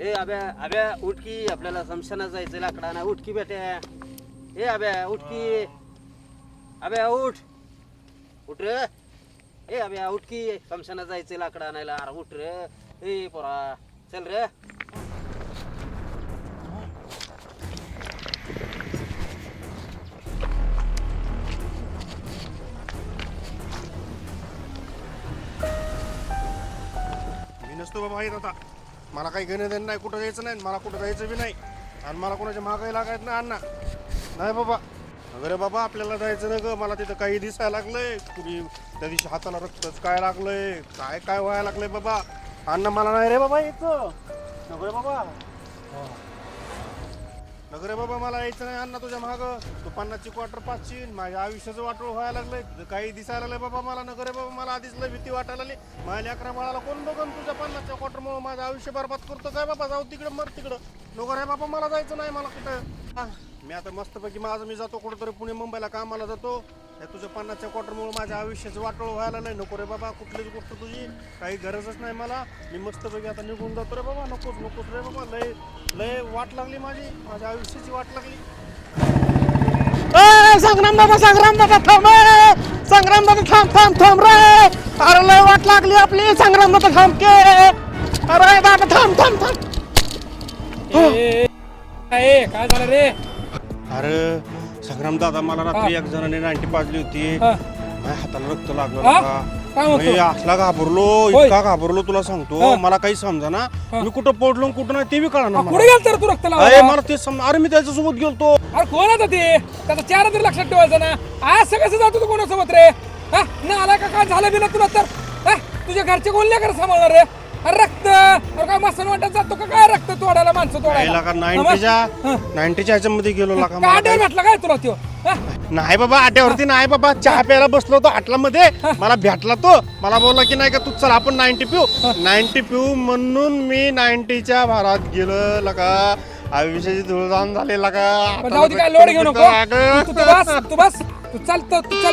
ए अब्या अब्या उठ की, आपल्याला समशानात जायचं लाकडा ना. उठ की बेट्या. ए अब्या उठ की. अब्या उठ उठ रे. ए अब्या उठ की, समशानात जायचं लाकडा आणायला. अरे उठ रे. ए पोरा चल रे. मी नसतो बाबा येत आता. मला काही घेणं देणं नाही, कुठं जायचं नाही, मला कुठं जायचं बी नाही. आणि मला कोणाच्या मागायला लागायचं नाही अण्णा. नाही बाबा. अरे बाबा आपल्याला जायचं नाही ग. मला तिथं काही दिसायला लागलंय. कुणी त्या दिवशी हाताला रक्तच काय लागलंय, काय काय व्हायला लागलंय बाबा. अण्णा मला नाही रे बाबा यायचं. नको रे बाबा. नको रे बाबा मला यायचं नाही अण्णा तुझ्या माग. तू 50ची क्वार्टर पाचशील. माझ्या आयुष्याचं वाटोळ व्हायला लागलंय. तुझं काही दिसायला लागलंय बाबा मला. नको रे बाबा मला आधीच लय भीती वाटायला लागली. माझ्या 11 बाळाला कोण बघन तुझ्या 50च्या क्वार्टरमुळे माझं आयुष्य बरबाद करतो काय बाबा. जाऊ तिकडं मर तिकडं. नको रे बाबा मला जायचं नाही. मला कुठं मी आता मस्तपैकी माझं मी जातो कुठंतरी पुणे मुंबईला कामाला जातो. तुझ्या 50च्या क्वार्टरमुळे माझ्या आयुष्याचं वाटोळ व्हायला नाही. नको रे बाबा कुठलीच गोष्ट तुझी काही गरजच नाही मला. मी मस्तपैकी आता निघून जातो रे बाबा. नकोच नकोच रे बाबा. लय लय वाट लागली माझी. माझ्या आयुष्याची वाट लागली. संग्राम बाबा संग्राम बाबा थांब. संग्राम बाबा थांब थांब थांब रे. अरे लय वाट लागली आपली. संग्राम बाबा थांब के. अरे बाबा थांब थांब थांब. काय झालं रे? अरे संग्राम दादा मला रात्री एक जणाने 90 पाजली होती. माझ्या हाताला रक्त लागलं. मी असला घाबरलो, इतका घाबरलो तुला सांगतो. मला काही समजा ना मी कुठं पडलो कुठं नाही ते बी कळणार. कुठे गेलतो तू रक्त अरे मला ते समजा. अरे मी त्याच्यासोबत गेलतो. अरे कोण होतं ते? त्याचा चेहरा तरी लक्षात ठेवायचा ना. आज कसं जातो तू कोणासोबत रे? ना आला का काय झालं बिना तुला तर? तुझ्या घरचे कोण लेकर सांभाळणार रे? अरे रक्त अरे काय मसन वाटत जातो का काय रक्त तोडायला माणसं तोडायला? 90च्या ह्याच्यामध्ये गेलो लागा. काय भेटला काय तुला तो? नाही बाबा आट्यावरती नाही बाबा. चहा प्यायला बसलो होतो हाटलामध्ये. मला भेटला तो. मला बोलला की नाही का तू चल आपण 90 पिऊ. 90 पिऊ म्हणून मी 90च्या भारात गेलो लका. आयुष्याची धुळधाण झाली लका. जाऊ दे काय लोड घेऊ नको. तू बस तू चल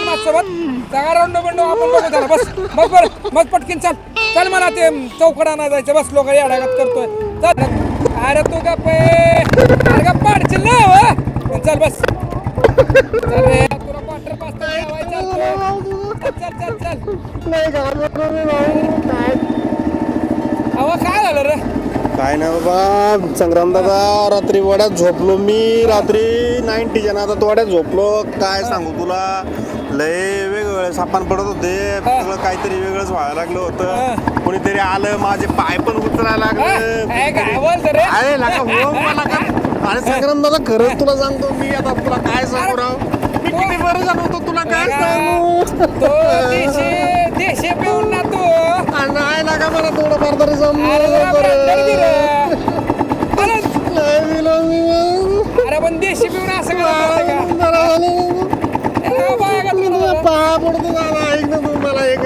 माझ्यासोबत. जागा रंडो बंडो आपण बघू त्याला. बस मग बरं मग पटकीन चल. चल मला ते चौकडा नाही जायचं. बस लोक येडागात करतोय. चल अरे तू गप्प अरे गप्प पाडशील ना. चल बस चल रे. तुला क्वार्टर पास चल चल चल. अहो काय झालं रे? काय नाही बाबा संग्राम दादा. रात्री वड्यात झोपलो मी. रात्री 90च्या ना आता वड्यात झोपलो. काय सांगू तुला लय वेगवेगळे सापान पडत होते. सगळं काहीतरी वेगळंच व्हायला लागलं होतं. कोणीतरी आलं माझे पाय पण उचलायला लागले. अरे लागा हो मला का. अरे संग्राम दादा खरंच तुला सांगतो मी. आता तुला काय सांगू राव. मी किती बरं झालो होतो तुला काय सांगू. देशी पिऊन ना तू. नाही लागा मला थोडंफार तरी अरे पण देशी पिऊन असं पाया पडतो मला. ऐक ना तू मला एक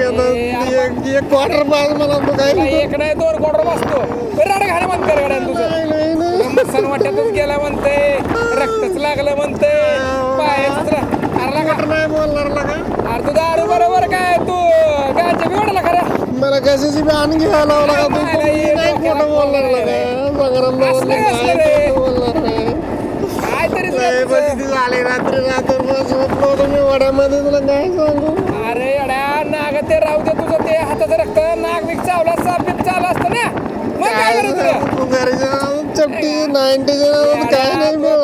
क्वार्टर पास मला तू काय एक नाही 2 क्वार्टर बसतो. राड घाला म्हणते गाड्या तुझं. मसन वाट्यातच गेला म्हणते. रक्तच लागलं म्हणते. पायाच नाही बोलणार लागा. अरे तू दारू बरोबर काय तू गायच्या बिवडाला खरं. मला कशाची बी आण घ्यायला लावला का तू? काय नाही, नाही खोटं बोलणार ना काय? संग्राम भाऊ, असलं नाही कसलं रे? खोटं बोलणार नाही. काय तरी तुला लय तुझं- बघितली झाली रात्री रात्रभर झोपलो होतो मी वड्यामध्ये तुला काय सांगू अरे अड्या नाग ते राहू दे तुझं ते हाताचं रक्त नाग बिग चावला साप बिप चावला असतं ना मग काय काय करायचं तुला? तू घरी जाऊन चपटी 90 काय नाही मिळालं